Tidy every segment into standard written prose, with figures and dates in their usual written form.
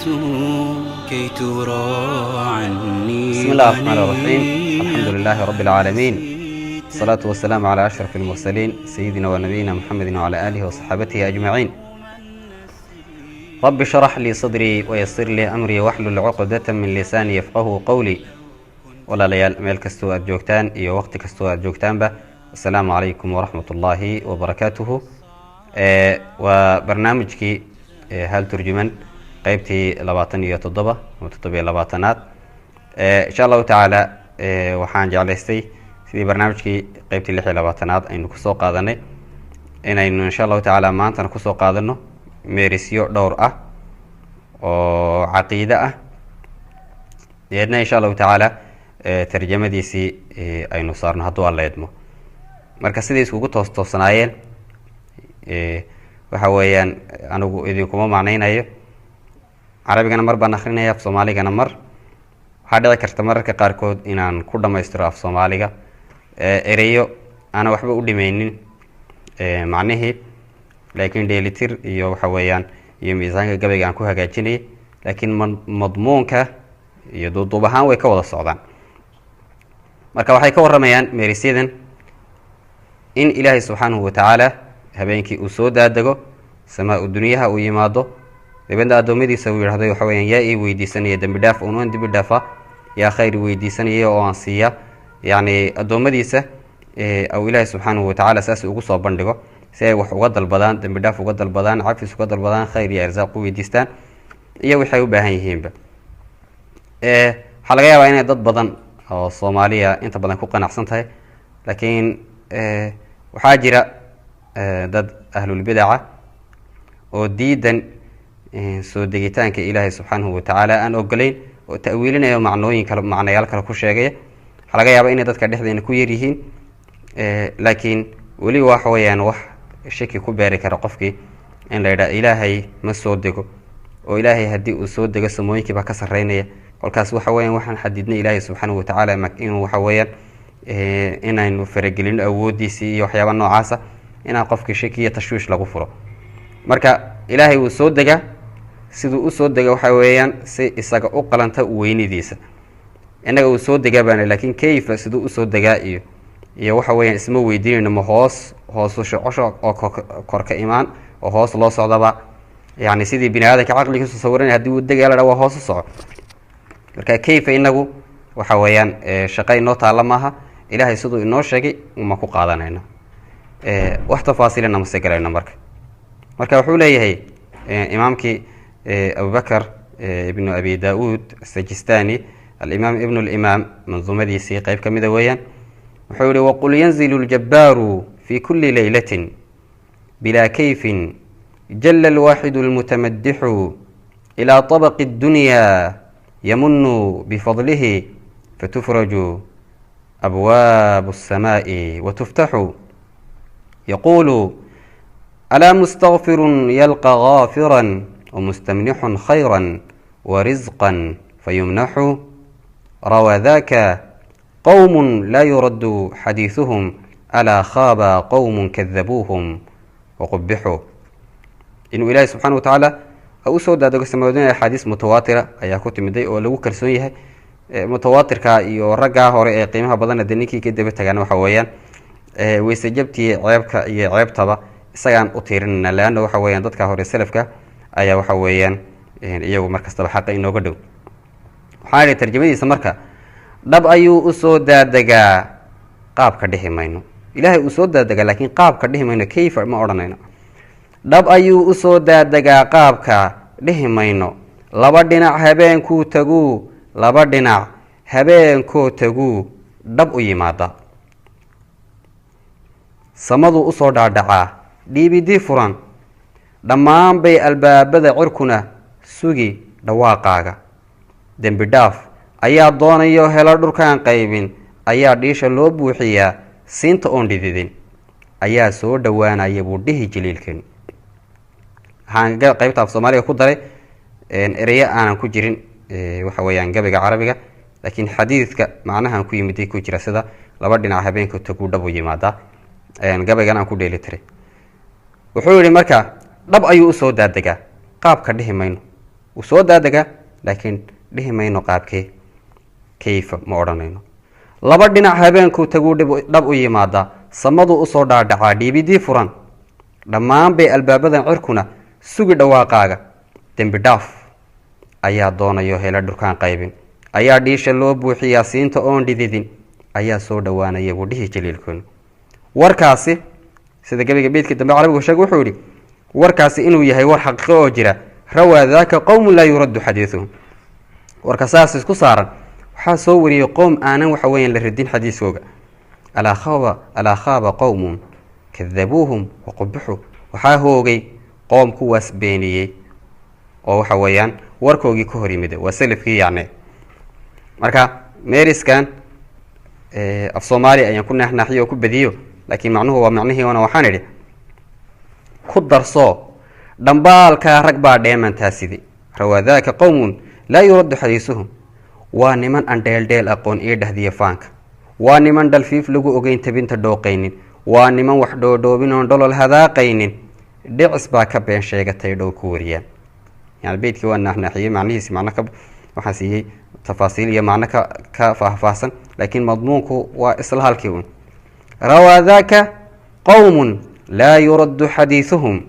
كي ترى عني. بسم الله الرحمن الرحيم. الحمد لله رب العالمين، الصلاة والسلام على أشرف المرسلين سيدنا ونبينا محمد وعلى آله وصحابته أجمعين. رب اشرح لي صدري ويسر لي أمري واحلل عقدة من لساني يفقه قولي. walaalayaal meel kastoo aad joogtaan iyo waqti kastoo aad joogtaanba, assalaamu calaykum waraxmatullaahi wabarakaatuhu. waa barnaamijkii hal turjuman qaybtii 27 ama 27aad. insha allahu tacaala waxaan jeclaystay sidii barnaamijkii qaybtii 26aad aynu kusoo qaadanay inaynu insha allahu tacaala maantana kusoo qaadano meerisyo dhowr ah oo caqiide ah, deedna insha allahu tacaala tarjamadiisii aynu saarno hadduu alla idmo. marka siday iskugu toosanaayeen waxa weeyaan anigu idinkuma macnaynayo. carabigana mar baan akrinaya, af soomaaligana mar. waxaa dhici karta mararka qaarkood inaan ku dhamaystiro af soomaaliga ereyo aana waxba u dhimeynin macnihii, laakiin dheelitir iyo waxa weeyaan iyo miisaanka gabayga aan ku hagaajinayay, laakiin madmuunka iyo duuduub ahaan way ka wada socdaan. marka waxay ka waramayaan meerisyadan in ilaahay subxaanahu watacaala habeenkii uu soo daadego samaa-u dunyaha uu yimaado, dabeedna addoommadiisa uu yidhahdo waxa weyaan yaa ii weydiisanaya dembi dhaaf unan dembi dhaafa, yaa khayr weydiisanaya oo aan siiya. yacni addoommadiisa au ilaahay subxaanahu watacaala saas ugu soo bandhigo si ay wax uga dalbadaan, dembi dhaaf uga dalbadaan, cafis uga dalbadaan, khayr iyo arsaaq u weydiistaan iyo waxay u baahan yihiinba. waxaa laga yaabaa inay dad badan oo soomaaliya inta badan ku qanacsan tahay, laakiin waxaa jira dad ahlulbidaca oo diidan soo degitaanka ilaahay subxaanahu watacaala aan ogolayn, oo ta'wiilinayo macnayaal kale ku sheegaya. waxaa laga yaabaa inay dadka dhexdeena ku yar yihiin, laakiin weli waxa weeyaan wax shaki ku beeri kara qofkii in la yidhaha ilaahay ma soo dego, oo ilaahay haddii uu soo dego samooyinkiibaa ka sarreynaya. kolkaas waxa weeyaan waxaan xadidnay ilaahay subxaanahu watacaala inuu waxa weeyaan inaynu faragelino awoodiisii iyo waxyaaba noocaasa, inaan qofkii shaki iyo tashwiish lagu furo. marka ilaahay wuu soo degaa, siduu usoo dega waxa weeyaan si isaga u qalanta weynidiisa. innaga uu soo degaa baana, laakiin kayfa siduu usoo degaa iyo waxa weeyaan isma weydiinayno. ma hoosu shocosho oo korka imaan oo hoos loo socdaba, yani sidii bini aadanka caqligiisu sawiranay haddii uu degaya la dhaa waa hoos u soco. marka kayfa inagu waxa weeyaan shaqa inoo taalla maaha. ilaahay siduu inoo sheegay uma ku qaadanayno, wax tafaasiilina mase galayno. marka wuxuu leeyahay imaamkii abubakr ibnu abi da-uud asajistani, alimaam ibnu limaam manduumadiisii qeyb ka mida weeyaan. wuxuu yihi waqul yanzilu ljabbaaru fi kuli laylatin bilaa kayfin jala alwaaxidu lmutamadixu ilaa طabqi اddunya yamunu bifadlihi fatufraju abwaabu الsamaaءi watuftaxu yaqulu alaa mustغfirun yalqa gaafira wamustamnixun khayra warizqa fayumnaxu rawaa daka qowm laa yuraddu xadiiثuhum alaa khaaba qowm kadabuuhum waqubixu. inuu ilaahay subxana watacaala usoo daadego samaawadina axaadiis mutawaatira ayaa ku timiday oo lagu kalsoon yahay. mutawaatirka iyo raggaa hore ee qiimaha badanna dee ninkii ka daba tagaan waxa weeyaan weyse jabtii ceebka iyo ceebtaba isagaan u tiirinayna, leanna waxa weeyaan dadka hore salafka ayaa waxa weeyaan iyagu markastaba xaqa inooga dhow. waxaa ihi tarjamadiisa marka dhab ayuu usoo daadegaa, qaabka dhihi mayno. ilaahay uu soo daadegaa laakiin qaabka dhihi mayno, kayfa ma odhanayno. dhab ayuu usoo daadegaa, qaabka dhihi mayno. laba dhinac habeenkuu taguu, laba dhinac habeenkoo taguu dhab u yimaada. samaduu usoo dhaadhacaa dhiibidii furan, dhammaan bay albaabada cirkuna sugi dhawaaqaaga. dembi dhaaf ayaa doonayo helo dhulkaan qaybin, ayaa dhiisha loo buuxiyaa siinta oon dhididin, ayaa soo dhowaanaya buu dhihi jaliilkan. waxaan qaybta af soomaaliga ku daray ereyo aanan ku jirin waxa weeyaan gabayga carabiga, laakiin xadiidka macnahan ku yimiday ku jira, sida laba dhinac habeenka taguu dhab u yimaadaa. gabaygan aan ku dheeli tiray wuxuu yihi marka dhab ayuu usoo daadegaa, qaabka dhihi mayno. وسودا دقة لكن به ما ينقابك كيف ما أرانينه لبردنا هبانكو تقول دب يمادا صمدوا أصور دعا دي بدي فران لما بي البابدا عركنا سوق دواقاقا دنبداف أيا دونا يوهيلا دركان قايبين أيا ديش اللوب وحياسين تأون ديدين أيا سو دوانا يبوديه جليلكون warkaasi sida gabiga beedka dambe carabiga sheeg wuxuu yiri warkaasi inuu yahay war xaqiiqo oo jira rawaadaka qawm la yurad hadithuhum warkaas isku saaran waxa soo wariyay qowm aanan waxa weeyaan la radin xadiiskooga ala khaba qawm kadhabuhum wa qabbuhu waxa hoogay qowm kuwaas beeniyay oo waxa weeyaan warkoogii ka hor yimid waa salafkii yaani marka meeriskan af Soomaali ayaan ku naxnaxiyo ku badiyo لكن معناه هو معناه وانا وحانري كدر صو دنبالك ركبا دائما تاسدي روى ذاك قوم لا يرد حديثهم وانمن ان ديل اقون ايده دي فانك وانمن دلفيف لغو اوغين تبنت دوقينين وانمن وحدو دوبين دولل هذاقينين دعس با كبين شيغتay دو كوريان يعني بيتك وانا نحنحيه معنيه معناه وحاسيه تفاصيل يا معناه كفاهفاسن لكن مضمونك واصلها الكيون روى ذاك قوم لا يرد حديثهم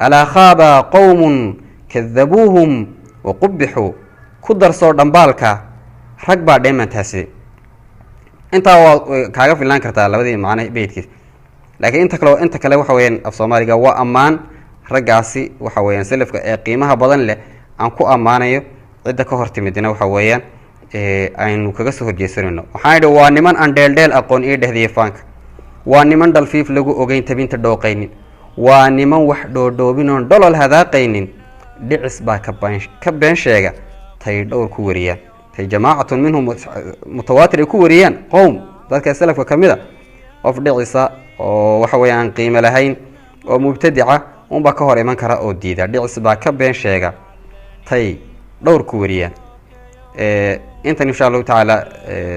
ألا خاب قوم كذبوهم وقبحوا كدر صور دنبالك رقبا دائما تاسي انت كاغا في اللان كرتا لبدي معنا بيتك لكن انت كلا waxa weeyaan af Soomaaliga waa amaan ragaasi waxa weeyaan salafka ee qiimaha badan leh aan ku amaanayo cid ka hortimidina waxa weeyaan aynu kaga soo horjeesano waxaan idhi waa niman aan dheeldheel aqoon ee dhahdii faanka waa niman dalfiif lagu ogeyn tabinta dhooqaynin waa niman wax dhoodhoobin oo dolol hadaaqaynin dhicis baa ka been sheega tay dhowr ku wariyaan tay jamaacatun minhum mutawaatir ku wariyaan qowm dadka salafka kamida qof dhicisa oo waxa weeyaan qiimo lahayn oo mubtadica un ba ka hor iman kara oo diida dhicis baa ka been sheega tay dhowr ku wariyaan انت ان شاء الله تعالى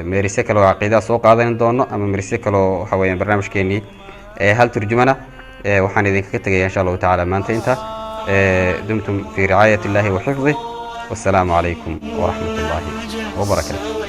مريسه كلو عقيده سو قادن دونو اما مريسه كلو حويان برنامجكيني هل ترجمنا waxaan idin kaga tagay insha Allah ta'ala maanta inta dumtum fi ri'ayati Allah wa hifdhihi wassalamu alaykum wa rahmatullahi wa barakatuh